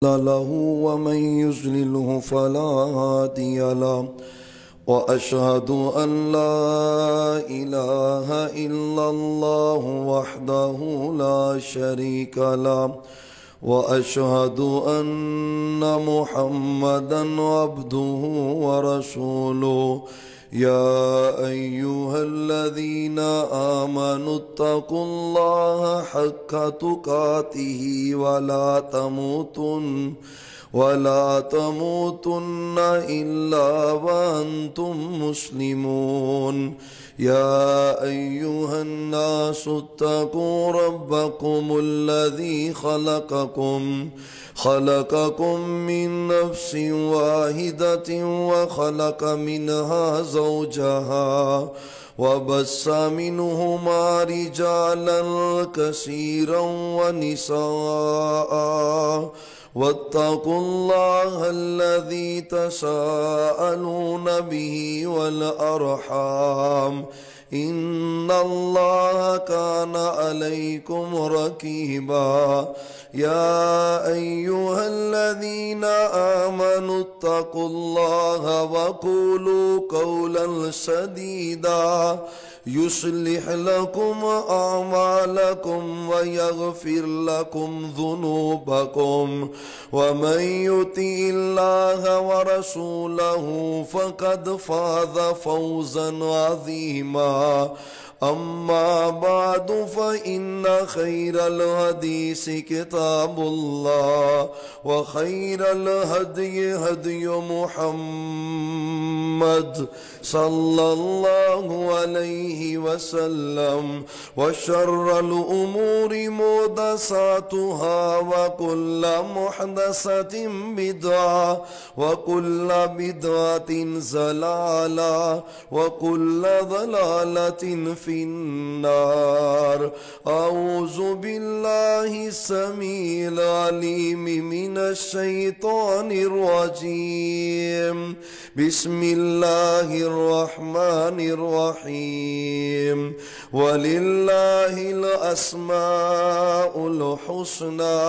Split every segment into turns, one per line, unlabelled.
له ومن يضلله فلا هادي له وأشهد أن لا إله إلا الله وحده لا شريك له وأشهد أن محمدا عبده ورسوله يا أيها الذين آمنوا اتقوا الله حق تقاته ولا تموتن إلا وأنتم مسلمون يا أيها الناس اتقوا ربكم الذي خلقكم من نفس واحدة وخلق منها زوجها وبث منهما رجالا كثيرا ونساء واتقوا الله الذي تساءلون به والأرحام إن الله كان عليكم رقيبا يا أيها الذين آمنوا اتقوا الله وقولوا قولا سديدا يصلح لكم أعمالكم ويغفر لكم ذنوبكم ومن يطع الله ورسوله فقد فاز فوزا عظيما أما بعد فإن خير الحديث كتاب الله وخير الهدي هدي محمد صلى الله عليه وسلم وشر الأمور محدثاتها وكل محدثة بدعة وكل بدعة ضلالة وكل ضلالة في النار. أعوذ بالله السميع العليم من الشيطان الرجيم. بسم الله الرحمن الرحيم. ولله الأسماء الحسنى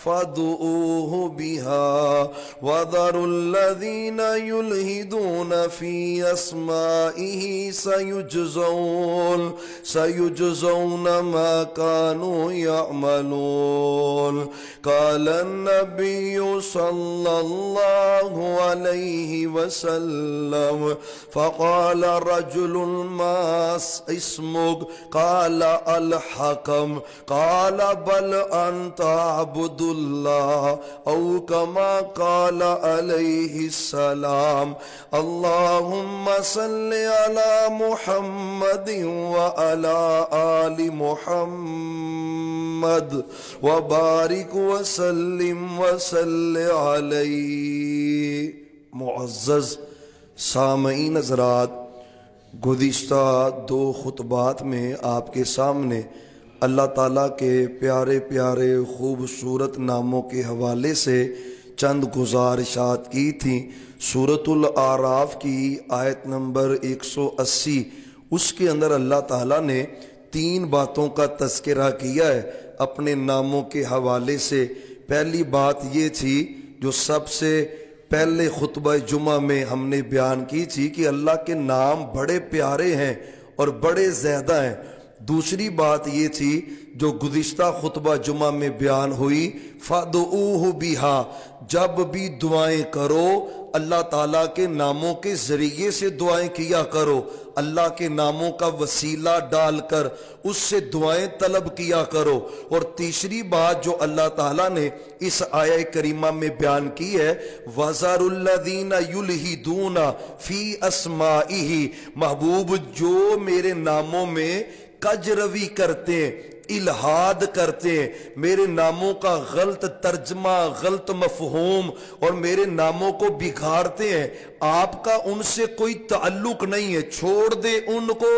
فادعوه بها وذروا الذين يلحدون في أسمائه سيجزون ما كانوا يعملون. قال النبي صلى الله عليه وسلم فقال رجل ما اسمك؟ قال الحكم. قال بل أنت عبد الله أو كما قال عليه السلام. اللهم صل على محمد وعلى آل محمد وبارك وسلم علیہ. معزز سامعین حضرات، گزشتہ 2 خطبات میں آپ کے سامنے اللہ تعالیٰ کے پیارے پیارے خوبصورت ناموں کے حوالے سے چند گزارشات کی تھیں. سورۃ الاعراف کی آیت نمبر 180، اس کے اندر اللہ تعالیٰ نے 3 باتوں کا تذکرہ کیا ہے اپنے ناموں کے حوالے سے. پہلی بات یہ تھی جو سب سے پہلے خطبہ جمعہ میں ہم نے بیان کی تھی کہ اللہ کے نام بڑے پیارے ہیں اور بڑے زیادہ ہیں. دوسری بات یہ تھی جو گزشتہ خطبہ جمعہ میں بیان ہوئی، فَادْعُوهُ بِهَا، جب بھی دعائیں کرو اللہ تعالیٰ کے ناموں کے ذریعے سے دعائیں کیا کرو، اللہ کے ناموں کا وسیلہ ڈال کر اس سے دعائیں طلب کیا کرو. اور تیسری بات جو اللہ تعالیٰ نے اس آیہ کریمہ میں بیان کی ہے، وَذَرُوا الَّذِينَ يُلْحِدُونَ فِي أَسْمَائِهِ، محبوب جو میرے ناموں میں کج روی کرتے ہیں، الہاد کرتے ہیں، میرے ناموں کا غلط ترجمہ، غلط مفہوم اور میرے ناموں کو بگاڑتے ہیں، آپ کا ان سے کوئی تعلق نہیں ہے، چھوڑ دے ان کو،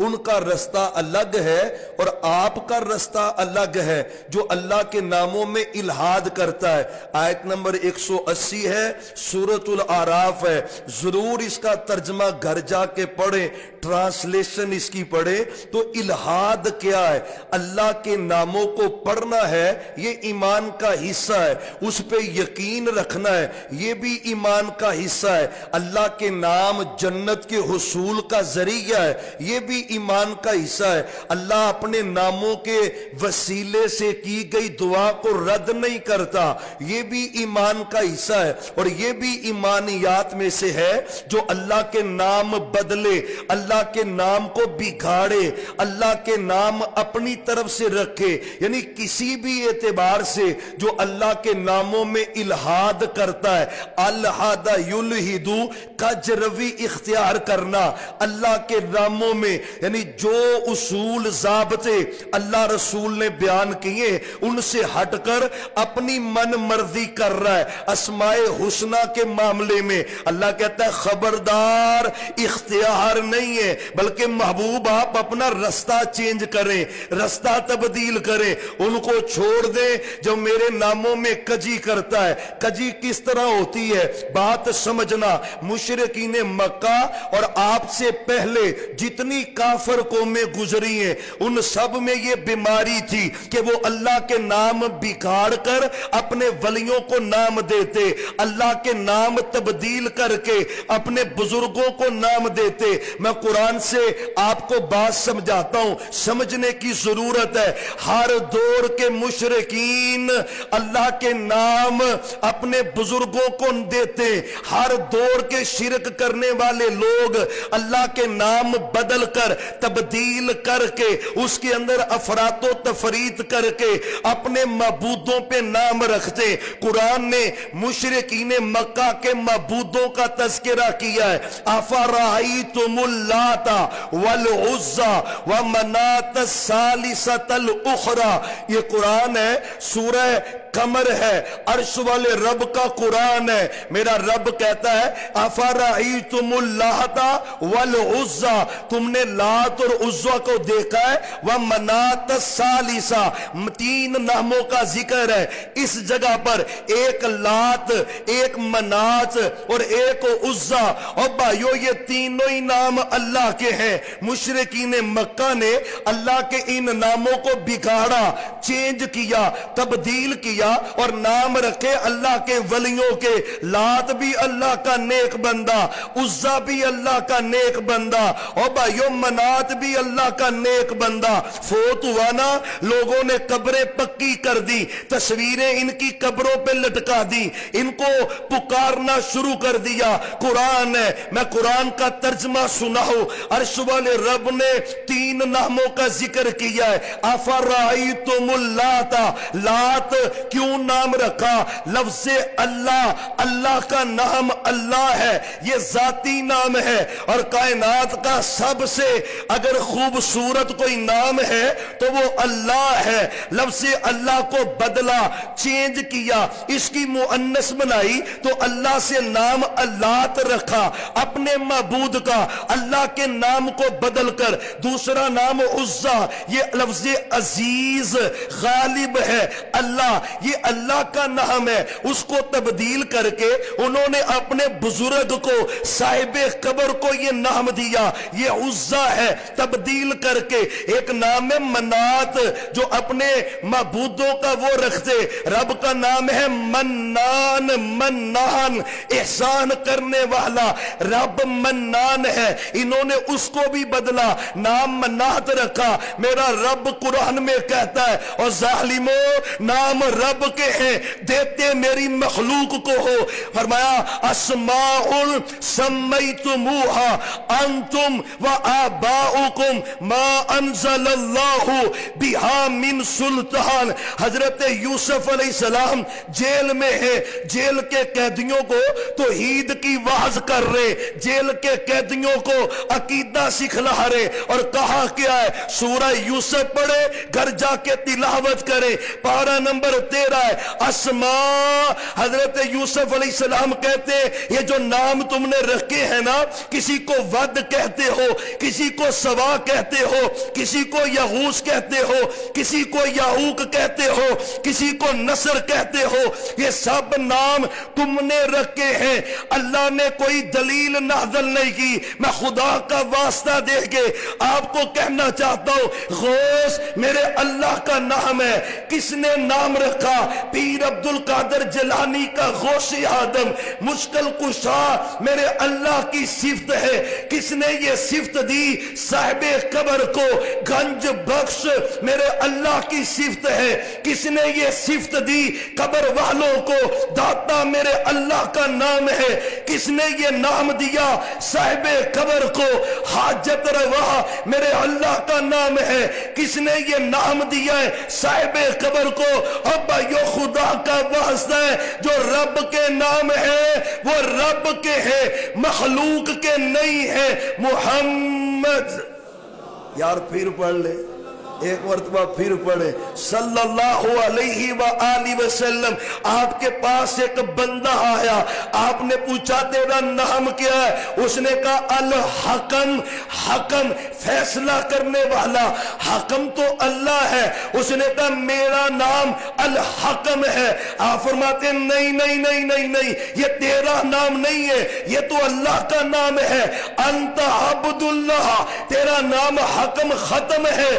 ان کا رستہ الگ ہے اور آپ کا رستہ الگ ہے. جو اللہ کے ناموں میں الہاد کرتا ہے، آیت نمبر 180 ہے، سورۃ الاعراف ہے. ضرور اس کا ترجمہ گھر جا کے پڑھیں، ٹرانسلیشن اس کی پڑھیں تو الہاد کیا ہے. اللہ اللہ کے ناموں کو پڑھنا ہے یہ ایمان کا حصہ ہے، اس پہ یقین رکھنا ہے یہ بھی ایمان کا حصہ ہے، اللہ کے نام جنت کے حصول کا ذریعہ ہے یہ بھی ایمان کا حصہ ہے، اللہ اپنے ناموں کے وسیلے سے کی گئی دعا کو رد نہیں کرتا یہ بھی ایمان کا حصہ ہے، اور یہ بھی ایمانیات میں سے ہے جو اللہ کے نام بدلے، اللہ کے نام کو بگاڑے، اللہ کے نام اپنی طرف سے رکھے، یعنی کسی بھی اعتبار سے جو اللہ کے ناموں میں الہاد کرتا ہے، الہاد یلہدو کجروی اختیار کرنا اللہ کے ناموں میں، یعنی جو اصول ضابطے اللہ رسول نے بیان کیے ان سے ہٹ کر اپنی من مرضی کر رہا ہے۔ اسماء حسنہ کے معاملے میں اللہ کہتا ہے خبردار، اختیار نہیں ہے بلکہ محبوب آپ اپنا رستہ چینج کریں، رستہ تبدیل کریں، ان کو چھوڑ دیں جو میرے ناموں میں کجی کرتا ہے۔ کجی کس طرح ہوتی ہے بات سمجھنا، مشرکین مکہ اور آپ سے پہلے جتنی کافر قومیں گزری ہیں ان سب میں یہ بیماری تھی کہ وہ اللہ کے نام بگاڑ کر اپنے ولیوں کو نام دیتے، اللہ کے نام تبدیل کر کے اپنے بزرگوں کو نام دیتے۔ میں قرآن سے آپ کو بات سمجھاتا ہوں، سمجھنے کی ضرورت ہے۔ ہر دور کے مشرکین اللہ کے نام اپنے بزرگوں کو دیتے، ہر دور کے شرک کرنے والے لوگ اللہ کے نام بدل کر تبدیل کر کے اس کے اندر افراط و تفریط کر کے اپنے معبودوں پہ نام رکھتے۔ قرآن نے مشرکین مکہ کے معبودوں کا تذکرہ کیا ہے، افرأیتم اللات والعزی ومناۃ الثالثۃ الاخری، یہ قرآن ہے، سورہ قمر ہے، عرش والے رب کا قرآن ہے۔ میرا رب کہتا ہے افرأیتم اللات والعزی، تم نے لات اور عزی کو دیکھا ہے، ومناۃ الثالثہ، تین ناموں کا ذکر ہے اس جگہ پر، ایک لات، ایک منات اور ایک عزی، اور بھائیو یہ تینوں ہی نام اللہ کے ہیں۔ مشرکین مکہ نے اللہ کے ان ناموں کو بگاڑا، چینج کیا، تبدیل کیا اور نام رکھے اللہ کے ولیوں کے۔ لات بھی اللہ کا نیک بندہ، عزی بھی اللہ کا نیک بندہ، اور بھائیو منات بھی اللہ کا نیک بندہ۔ فوت ہوا نا، لوگوں نے قبریں پکی کر دی، تصویریں ان کی قبروں پہ لٹکا دی، ان کو پکارنا شروع کر دیا۔ قرآن ہے، میں قرآن کا ترجمہ سناؤ، عرش والے رب نے تین ناموں کا ذکر کیا ہے۔ افرأیتم اللات، لات کیوں نام رکھا؟ لفظ اللہ، اللہ کا نام اللہ ہے، یہ ذاتی نام ہے، اور کائنات کا سب سے اگر خوبصورت کوئی نام ہے تو وہ اللہ ہے۔ لفظ اللہ کو بدلا، چینج کیا، اس کی مؤنث بنائی تو اللہ سے نام اللات رکھا، اپنے معبود کا اللہ کے نام کو بدل کر دوسرا نام عزی، یہ لفظ عزیز، غالب ہے اللہ، یہ اللہ کا نام ہے، اس کو تبدیل کر کے انہوں نے اپنے بزرگ کو، صاحب قبر کو یہ نام دیا، یہ عزی ہے، تبدیل کر کے۔ ایک نام ہے منات جو اپنے معبودوں کا وہ رکھتے، رب کا نام ہے منان، منان احسان کرنے والا، رب منان ہے، انہوں نے اس کو بھی بدلا، نام منات رکھا۔ میرا رب قرآن میں کہتا ہے اور ظالموں نام رب کے ہیں، دیتے میری مخلوق کو ہو، فرمایا اسماء سمیتموہا انتم و آباؤکم ما انزل اللہ بہا من سلطان۔ حضرت یوسف علیہ السلام جیل میں ہے، جیل کے قیدیوں کو توحید کی وعظ کر رہے، جیل کے قیدیوں کو عقیدہ سکھلا رہے، اور کہا کیا ہے؟ سورہ یوسف پڑھے، گھر جا کے تلاوت کرے، پارہ نمبر 13 دے رہا ہے. اسماء، حضرت یوسف علیہ السلام کہتے ہیں یہ جو نام تم نے رکھے ہیں نا، کسی کو ود کہتے ہو، کسی کو سوا کہتے ہو، کسی کو یغوث کہتے ہو، کسی کو یعوق کہتے ہو، کسی کو نصر کہتے ہو، یہ سب نام تم نے رکھے ہیں. اللہ نے کوئی دلیل نازل نہیں کی. میں خدا کا واسطہ دے کے آپ کو کہنا چاہتا ہوں، غوث میرے اللہ کا نام ہے. کس نے نام رکھا؟ پیر عبد القادر جیلانی کا غوث آدم، مشکل کشا میرے اللہ کی صفت ہے. کس نے یہ صفت دی؟ صاحب قبر کو گنج بخش میرے اللہ کی صفت ہے. کس نے یہ صفت دی قبر والوں کو؟ داتا میرے اللہ کا نام ہے. کس نے یہ نام دیا صاحب قبر کو؟ حاجت روا میرے اللہ کا نام ہے. کس نے یہ نام دیا ہے صاحب قبر کو؟ اور بھائیو خدا کا واسطہ ہے، جو رب کے نام ہے وہ رب کے ہے، مخلوق کے نہیں ہے. محمد، یار پھر پڑھ لے، ایک مرتبہ پھر پڑھے، صلی اللہ علیہ وآلہ وسلم. آپ کے پاس ایک بندہ آیا، آپ نے پوچھا تیرا نام کیا ہے؟ اس نے کہا الحکم، حکم فیصلہ کرنے والا. حکم تو اللہ ہے. اس نے کہا میرا نام الحکم ہے. آپ فرماتے ہیں نہیں نہیں نہیں نہیں نہیں، یہ تیرا نام نہیں ہے، یہ تو اللہ کا نام ہے. انت عبد اللہ، تیرا نام حکم ختم ہے.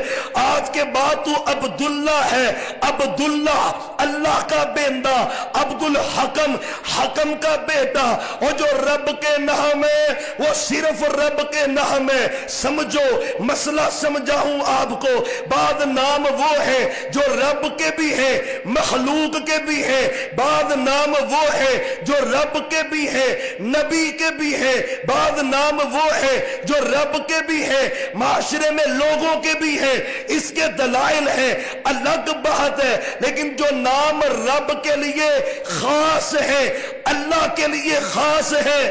آج کے بعد تو عبداللہ ہے. عبداللہ اللہ کا بیٹا، عبد الحکم حکم کا بیٹا. اور جو رب کے نام ہے وہ صرف رب کے نام ہے. سمجھو مسئلہ سمجھاؤں آپ کو. بعض نام وہ ہے جو رب کے بھی ہیں مخلوق کے بھی ہیں. بعض نام وہ ہے جو رب کے بھی ہیں نبی کے بھی ہیں. بعض نام وہ ہے جو رب کے بھی ہیں معاشرے میں لوگوں کے بھی ہیں. اس کے دلائل ہیں، الگ بات ہے. لیکن جو نام رب کے لیے خاص ہے، اللہ کے لیے خاص ہے،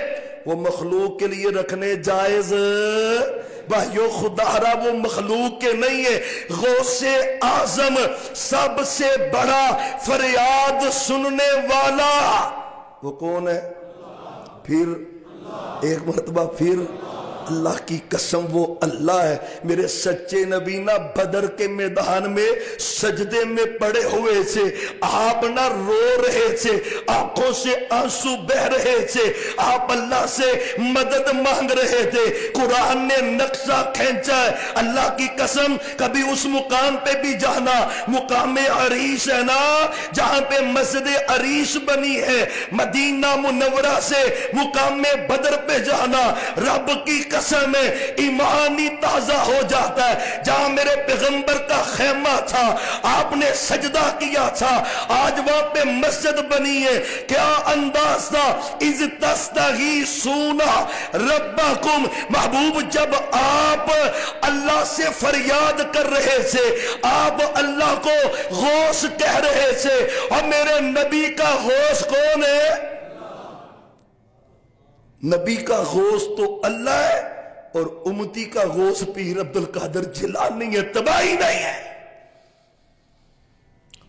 وہ مخلوق کے لیے رکھنے جائز. بھائیو خدا را وہ مخلوق کے نہیں ہے. غوث اعظم سب سے بڑا فریاد سننے والا وہ کون ہے؟ پھر ایک مرتبہ پھر اللہ کی قسم وہ اللہ ہے. میرے سچے نبی نہ بدر کے میدان میں سجدے میں پڑے ہوئے تھے. آپ نہ رو رہے تھے، آنکھوں سے آنسو بہ رہے تھے. آپ اللہ سے مدد مانگ رہے تھے. قرآن نے نقشہ کھینچا ہے. اللہ کی قسم کبھی اس مقام پہ بھی جانا، مقام عریش ہے نا جہاں پہ مسجد عریش بنی ہے، مدینہ منورہ سے مقام بدر پہ جانا، رب کی قسم ہے ایمان ہی تازہ ہو جاتا ہے. جہاں میرے پیغمبر کا خیمہ تھا، آپ نے سجدہ کیا تھا، آج وہاں پہ مسجد بنی ہے. کیا انداز تھا؟ اذ تستغیثون ربکم. محبوب جب آپ اللہ سے فریاد کر رہے تھے، آپ اللہ کو غوث کہہ رہے تھے. اور میرے نبی کا غوث کون ہے؟ نبی کا غوث تو اللہ ہے، اور امتی کا غوث پیر عبد القادر جیلانی ہے. تباہی نہیں ہے.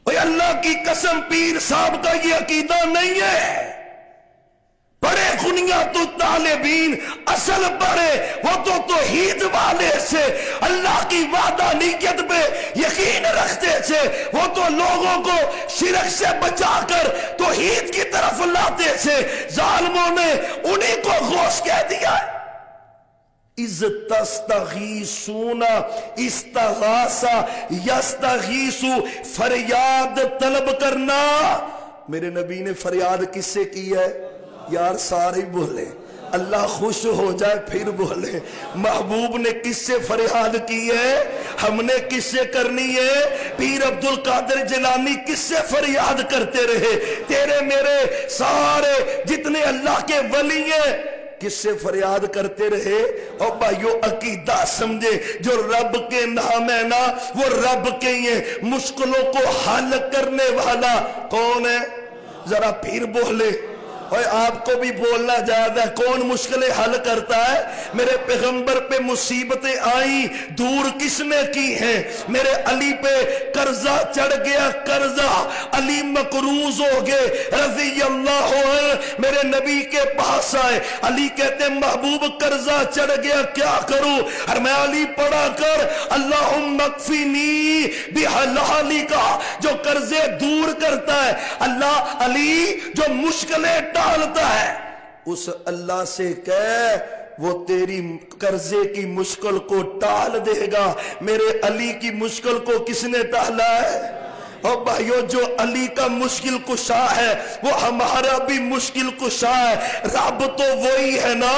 اور اللہ کی قسم پیر صاحب کا یہ عقیدہ نہیں ہے. بڑے غنیہ تو طالبین اصل بڑے وہ تو توحید والے سے اللہ کی وعدہ نیت پہ یقین رکھتے تھے. وہ تو لوگوں کو شرک سے بچا کر توحید کی طرف لاتے تھے. ظالموں نے انہی کو غوث کہہ دیا ہے. اذ تستغیثون استغاثہ یستغیثو، فریاد طلب کرنا. میرے نبی نے فریاد کس سے کی ہے؟ یار سارے بولے، اللہ خوش ہو جائے پھر بولے. محبوب نے کس سے فریاد کی ہے؟ ہم نے کس سے کرنی ہے؟ پیر عبد القادر جیلانی کس سے فریاد کرتے رہے؟ تیرے میرے سارے جتنے اللہ کے ولی ہیں کس سے فریاد کرتے رہے؟ اور بھائیو عقیدہ سمجھے، جو رب کے نام ہے نا وہ رب کے ہی ہیں. مشکلوں کو حل کرنے والا کون ہے؟ ذرا پھر بولے. اور آپ کو بھی بولنا جائز ہے، کون مشکلیں حل کرتا ہے؟ میرے پیغمبر پہ مصیبتیں آئیں دور کس نے کی ہیں؟ میرے علی پہ قرضہ چڑھ گیا، قرضہ، علی مقروض ہو گئے رضی اللہ عنہ، میرے نبی کے پاس آئے، علی کہتے ہیں محبوب قرضہ چڑھ گیا کیا کروں؟ اور میں علی پڑھا کر اللہم اکفینی بحلالک، جو قرضے دور کرتا ہے اللہ، علی جو مشکلیں ٹالتا ہے، اس اللہ سے کہہ وہ تیری قرضے کی مشکل کو ٹال دے گا۔ میرے علی کی مشکل کو کس نے ٹالا ہے؟ اور بھائیو، جو علی کا مشکل کشا ہے وہ ہمارا بھی مشکل کشا ہے۔ رب تو وہی ہے نا،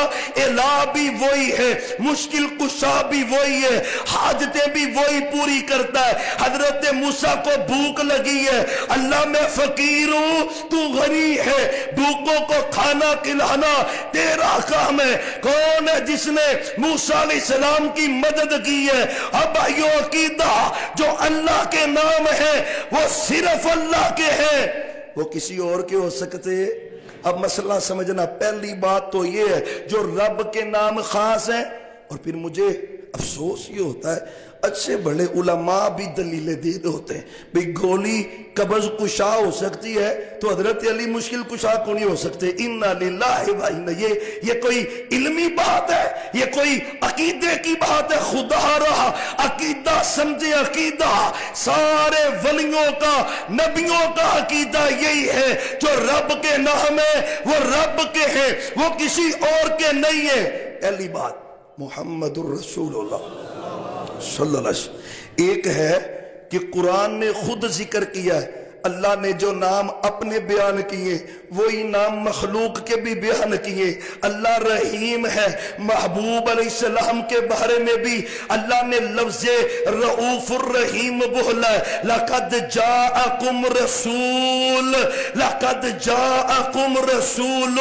الہ بھی وہی ہے، مشکل کشا بھی وہی ہے، حاجتیں بھی وہی پوری کرتا ہے۔ حضرت موسیٰ کو بھوک لگی ہے، اللہ میں فقیر ہوں تو غنی ہے، بھوکوں کو کھانا کھلانا تیرا کام ہے۔ کون ہے جس نے موسیٰ علیہ السلام کی مدد کی ہے؟ اب بھائیو، عقیدہ جو اللہ کے نام ہے وہ صرف اللہ کے ہیں، وہ کسی اور کے ہو سکتے؟ اب مسئلہ سمجھنا، پہلی بات تو یہ ہے جو رب کے نام خاص ہیں۔ اور پھر مجھے افسوس یہ ہوتا ہے اچھے بڑے علماء بھی دلیلیں دے رہے ہوتے ہیں، بھئی گولی قبض کشا ہو سکتی ہے تو حضرت علی مشکل کشا کو نہیں ہو سکتے۔ اِنَّا لِلَّهِ وَإِنَّا، یہ کوئی علمی بات ہے، یہ کوئی عقیدے کی بات ہے؟ خدا رہا عقیدہ سمجھے، عقیدہ سارے ولیوں کا، نبیوں کا عقیدہ یہی ہے، جو رب کے نام ہے وہ رب کے ہیں، وہ کسی اور کے نہیں ہے۔ پہلی بات محمد الرسول اللہ صلی اللہ علیہ وسلم۔ ایک ہے کہ قرآن نے خود ذکر کیا ہے، اللہ نے جو نام اپنے بیان کیے وہی نام مخلوق کے بھی بیان کیے۔ اللہ رحیم ہے، محبوب علیہ السلام کے بارے میں بھی اللہ نے لفظ رؤوف الرحیم بولا ہے، لقد جاءکم رسول، لقد جاءکم رسول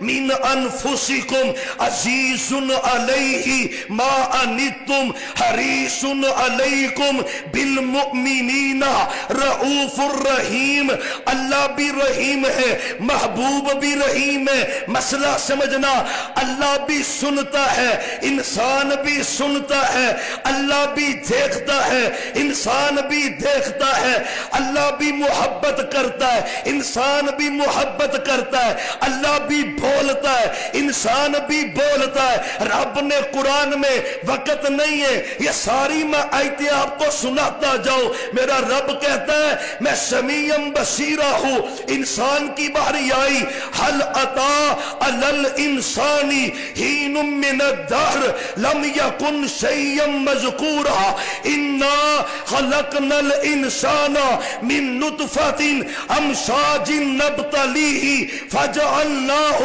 من انفسکم عزیز علیہ ما عنتم حریص علیکم بالمؤمنین رؤوف الرحیم۔ اللہ بھی رحیم ہے، محبوب بھی رحیم ہے۔ مسئلہ سمجھنا، اللہ بھی سنتا ہے، انسان بھی سنتا ہے، اللہ بھی دیکھتا ہے، انسان بھی دیکھتا ہے، اللہ بھی محبت کرتا ہے، انسان بھی محبت کرتا ہے، اللہ بھی بولتا ہے، انسان بھی بولتا ہے۔ رب نے قرآن میں، وقت نہیں ہے یہ ساری میں آیتیں آپ کو سناتا جاؤں، میرا رب کہتا ہے میں سمیع بصیرہ ہوں۔ انسان کی باری آئی، حل اتا علی الانسان حین من الدہر لم یکن شیئا مذکورا انا خلقنا الانسان من نطفۃ امشاج نبتلیہ فجعلناہ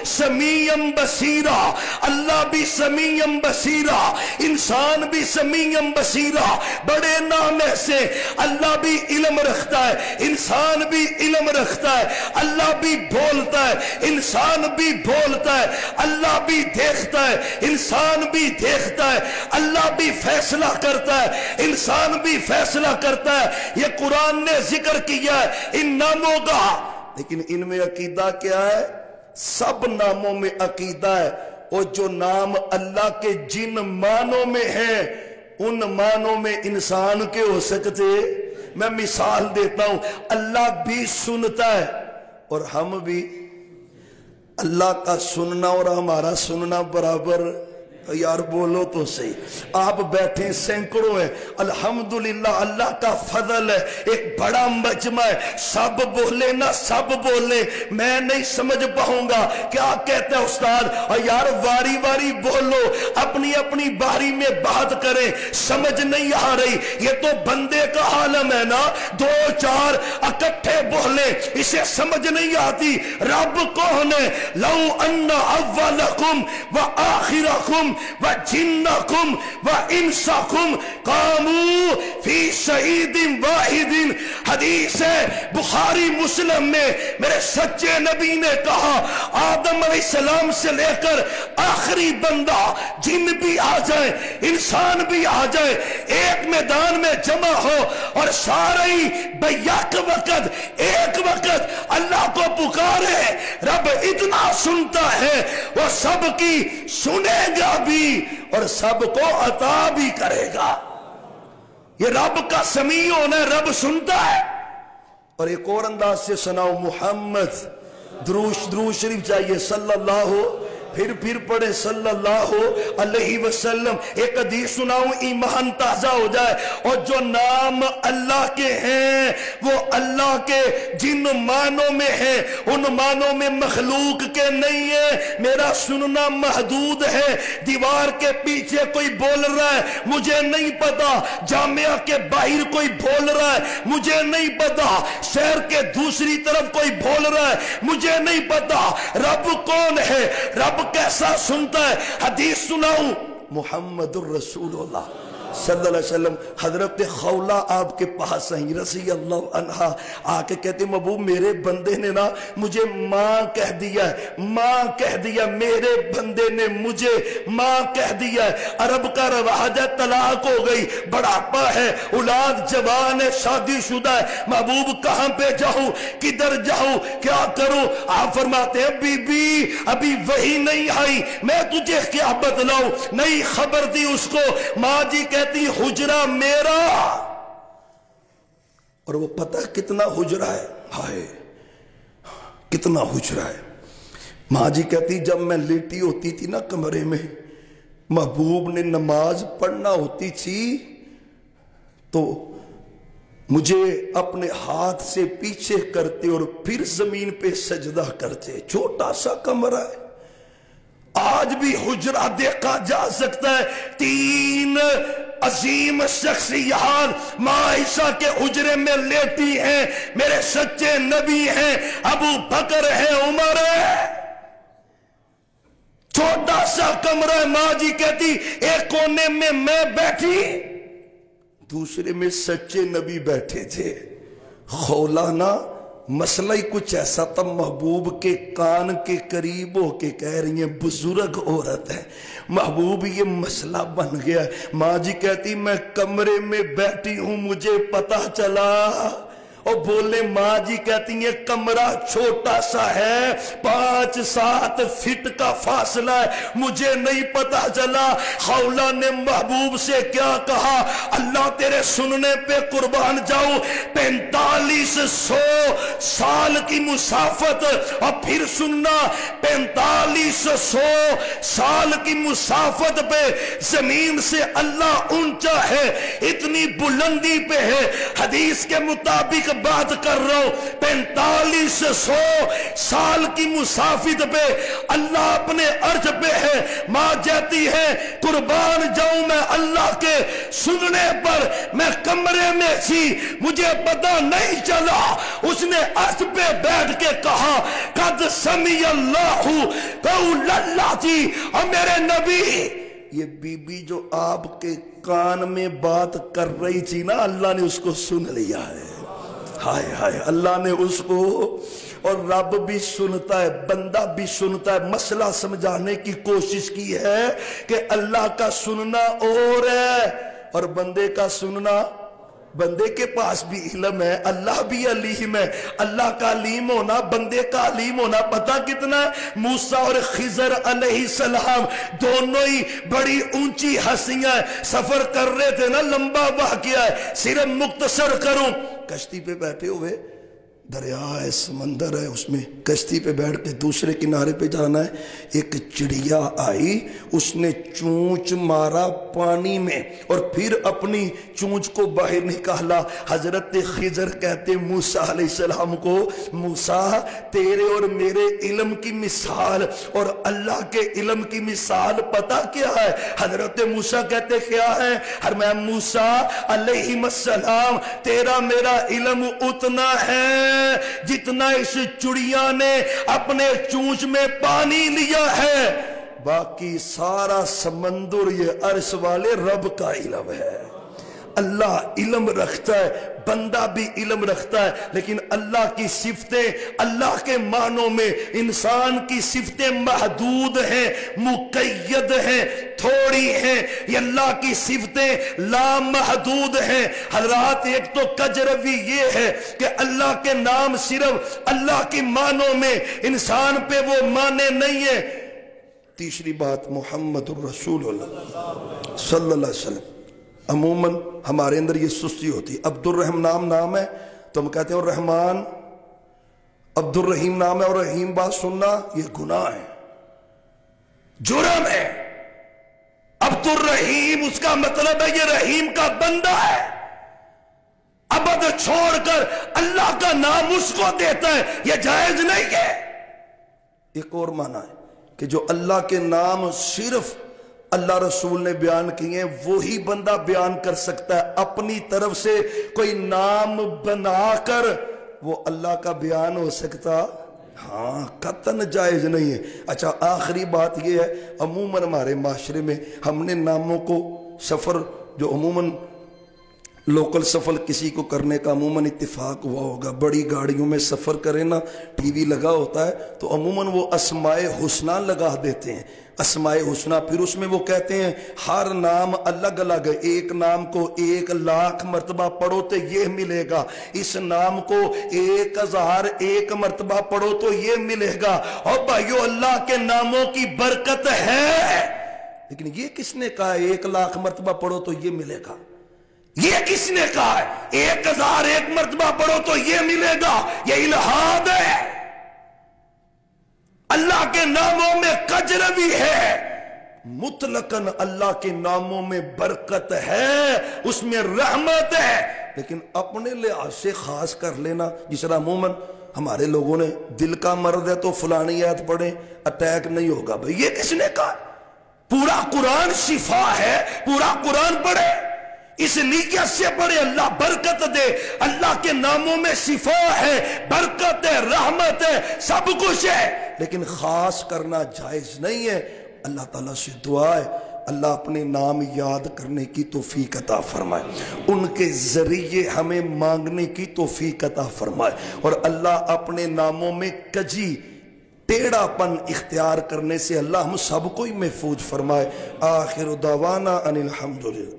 سمیعا بصیرا۔ اللہ بھی سمیع بصیرا، انسان بھی سمیع بصیرا، بڑے نام سے اللہ بھی علم رکھتا ہے، انسان بھی علم رکھتا ہے، اللہ بھی بولتا ہے، انسان بھی بولتا ہے، اللہ بھی دیکھتا ہے، انسان بھی دیکھتا ہے، اللہ بھی فیصلہ کرتا ہے، انسان بھی فیصلہ کرتا ہے۔ یہ قرآن نے ذکر کیا ہے ان ناموں کا، لیکن ان میں عقیدہ کیا ہے؟ سب ناموں میں عقیدہ ہے، اور جو نام اللہ کے جن معنوں میں ہیں ان معنوں میں انسان کے ہو سکتے؟ میں مثال دیتا ہوں، اللہ بھی سنتا ہے اور ہم بھی، اللہ کا سننا اور ہمارا سننا برابر؟ یار بولو تو صحیح، آپ بیٹھیں سینکڑوں ہیں، الحمدللہ اللہ کا فضل ہے، ایک بڑا مجمع ہے، سب بولے نا سب بولے، میں نہیں سمجھ پاؤں گا کیا کہتے ہیں استاد، اور یار واری واری بولو، اپنی اپنی باری میں بات کریں، سمجھ نہیں آ رہی، یہ تو بندے کا عالم ہے نا، دو چار اکٹھے بولے اسے سمجھ نہیں آتی۔ رب کون ہے؟ لو ان اولکم و آخرکم و جنکم و انسکم قاموا فی شہید واحد. حدیث ہے بخاری مسلم میں میرے سچے نبی نے کہا آدم علیہ السلام سے لے کر آخری بندہ جن بھی آ جائیں انسان بھی آ جائے ایک میدان میں جمع ہو اور سارے بیک وقت ایک وقت اللہ کو پکارے رب اتنا سنتا ہے وہ سب کی سنے گا بھی اور سب کو عطا بھی کرے گا. یہ رب کا سمیع ہونا ہے, رب سنتا ہے. اور ایک اور انداز سے سناؤ محمد درود شریف چاہیے صلی اللہ پھر پڑھے صلی اللہ علیہ وسلم. ایک حدیث سناؤں ایمان تازہ ہو جائے. اور جو نام اللہ کے ہیں وہ اللہ کے جن معنوں میں ہیں ان معنوں میں مخلوق کے نہیں ہے. میرا سننا محدود ہے. دیوار کے پیچھے کوئی بول رہا ہے مجھے نہیں پتا, جامعہ کے باہر کوئی بول رہا ہے مجھے نہیں پتا, شہر کے دوسری طرف کوئی بول رہا ہے مجھے نہیں پتا. رب کون ہے, رب کیسا سنتا ہے. حدیث سناؤں محمد الرسول اللہ صلی اللہ علیہ وسلم. حضرت خولہ آپ کے پاس آئیں رضی اللہ عنہ, آ کے کہتے محبوب میرے بندے نے نا مجھے ماں کہہ دیا ہے, ماں کہہ دیا, میرے بندے نے مجھے ماں کہہ دیا ہے. عرب کا رواج ہے طلاق ہو گئی, بڑھاپا ہے, اولاد جوان ہے, شادی شدہ ہے, محبوب کہاں پہ جاؤں کدھر جاؤں کیا کروں. آپ فرماتے ہیں بی بی ابھی وہی نہیں آئی میں تجھے کیا بتلاؤں. نہیں خبر دی اس کو. ماں جی کہتی حجرہ میرا, اور وہ پتہ کتنا حجرہ ہے, ہائے کتنا حجرہ ہے. ماں جی کہتی جب میں لیٹی ہوتی تھی نا کمرے میں, محبوب نے نماز پڑھنا ہوتی تھی تو مجھے اپنے ہاتھ سے پیچھے کرتے اور پھر زمین پہ سجدہ کرتے. چھوٹا سا کمرہ ہے, آج بھی حجرہ دیکھا جا سکتا ہے. 3 عظیم شخصیات ماں عائشہ کے حجرے میں لیٹی ہیں. میرے سچے نبی ہیں, ابو بکر ہے, عمر ہے. چھوٹا سا کمرہ, ماں جی کہتی ایک کونے میں بیٹھی, دوسرے میں سچے نبی بیٹھے تھے. خولانا مسئلہ ہی کچھ ایسا تھا, محبوب کے کان کے قریب ہو کے کہہ رہی ہیں بزرگ عورت ہے, محبوب یہ مسئلہ بن گیا. ماں جی کہتی میں کمرے میں بیٹھی ہوں مجھے پتا چلا, اور بولے ماں جی کہتی ہیں کمرہ چھوٹا سا ہے, 5-7 فٹ کا فاصلہ ہے, مجھے نہیں پتا چلا. خولہ نے محبوب سے کیا کہا, اللہ تیرے سننے پہ قربان جاؤں, 4500 سال کی مسافت. اور پھر سننا 4500 سال کی مسافت پہ زمین سے اللہ اونچا ہے, اتنی بلندی پہ ہے. حدیث کے مطابق بات کر رہا ہوں, 4500 سال کی مسافت پہ اللہ اپنے عرش پہ ہے. ماں جاتی ہے قربان جاؤں میں اللہ کے سننے پر, میں کمرے میں تھی مجھے پتا نہیں چلا. اس نے عرش پہ بیٹھ کے کہا قد سمع اللہ قول اللہ تھی. اور میرے نبی یہ بی بی جو آپ کے کان میں بات کر رہی تھی نا, اللہ نے اس کو سن لیا ہے. ہائے ہائے اللہ نے اس کو, اور رب بھی سنتا ہے بندہ بھی سنتا ہے. مسئلہ سمجھانے کی کوشش کی ہے کہ اللہ کا سننا اور ہے اور بندے کا سننا, بندے کے پاس بھی علم ہے, اللہ بھی علیم ہے. اللہ کا علیم ہونا بندے کا علیم ہونا پتہ کتنا ہے. موسیٰ اور خضر علیہ السلام دونوں ہی بڑی اونچی ہستیاں سفر کر رہے تھے نا, لمبا واقعہ ہے, صرف مختصر کروں. کشتی پہ بیٹھے ہوئے, دریا ہے سمندر ہے, اس میں کشتی پہ بیٹھ کے دوسرے کنارے پہ جانا ہے. ایک چڑیا آئی, اس نے چونچ مارا پانی میں اور پھر اپنی چونچ کو باہر نکالا. حضرت خضر کہتے موسیٰ علیہ السلام کو, موسیٰ تیرے اور میرے علم کی مثال اور اللہ کے علم کی مثال پتہ کیا ہے؟ حضرت موسیٰ کہتے کیا ہے؟ فرمایا موسیٰ علیہ السلام تیرا میرا علم اتنا ہے جتنا اس چڑیا نے اپنے چونچ میں پانی لیا ہے. باقی سارا سمندر یہ عرش والے رب کا علم ہے۔ اللہ علم رکھتا ہے، بندہ بھی علم رکھتا ہے، لیکن اللہ کی صفتیں، اللہ کے معنوں میں انسان کی صفتیں محدود ہیں، مقید ہیں، تھوڑی ہیں۔ یہ اللہ کی صفتیں لامحدود ہیں۔ حضرات ایک تو کجروی یہ ہے کہ اللہ کے نام صرف اللہ کی معنوں میں، انسان پہ وہ معنی نہیں ہے۔ تیسری بات، محمد الرسول اللہ صلی اللہ علیہ وسلم۔ عموماً ہمارے اندر یہ سستی ہوتی ہے۔ عبد الرحیم نام ہے تو ہم کہتے ہیں الرحمن، عبد الرحیم نام ہے اور رحیم بات سننا یہ گناہ ہے، جرم ہے۔ عبد الرحیم اس کا مطلب ہے یہ رحیم کا بندہ ہے، ابد چھوڑ کر اللہ کا نام اس کو دیتا ہے، یہ جائز نہیں ہے۔ ایک اور معنی ہے کہ جو اللہ کے نام صرف اللہ رسول نے بیان کیے ہیں وہی بندہ بیان کر سکتا ہے، اپنی طرف سے کوئی نام بنا کر وہ اللہ کا بیان ہو سکتا ہاں قطعاً جائز نہیں ہے۔ اچھا آخری بات یہ ہے، عموماً ہمارے معاشرے میں ہم نے ناموں کو سفر جو عموماً لوکل سفر کسی کو کرنے کا عموماً اتفاق ہوا ہوگا، بڑی گاڑیوں میں سفر کریں نا، ٹی وی لگا ہوتا ہے تو عموماً وہ اسماء حسنہ لگا دیتے ہیں، اسماء حسنہ، پھر اس میں وہ کہتے ہیں ہر نام الگ الگ ہے، ایک نام کو 1,00,000 مرتبہ پڑھو تو یہ ملے گا، اس نام کو 1,001 مرتبہ پڑھو تو یہ ملے گا۔ اور بھائیو اللہ کے ناموں کی برکت ہے، لیکن یہ کس نے کہا 1,00,000 مرتبہ پڑھو تو یہ ملے گا؟ یہ کس نے کہا ہے 1,001 مرتبہ پڑھو تو یہ ملے گا؟ یہ الہاد ہے۔ اللہ کے ناموں میں کجروی ہے، مطلقاً اللہ کے ناموں میں برکت ہے، اس میں رحمت ہے، لیکن اپنے لحاظ سے خاص کر لینا، جس طرح عموماً ہمارے لوگوں نے دل کا مرض ہے تو فلانی آیت پڑھیں اٹیک نہیں ہوگا۔ بھئی یہ کس نے کہا؟ پورا قرآن شفا ہے، پورا قرآن پڑھے، اس نیت سے پڑھے، اللہ برکت دے۔ اللہ کے ناموں میں شفا ہے، برکت ہے، رحمت ہے، سب کچھ ہے، لیکن خاص کرنا جائز نہیں ہے۔ اللہ تعالیٰ سے دعا ہے اللہ اپنے نام یاد کرنے کی توفیق عطا فرمائے، ان کے ذریعے ہمیں مانگنے کی توفیق عطا فرمائے، اور اللہ اپنے ناموں میں کجی ٹیڑھا پن اختیار کرنے سے اللہ ہم سب کو ہی محفوظ فرمائے۔ آخر دعوانا ان الحمدللہ۔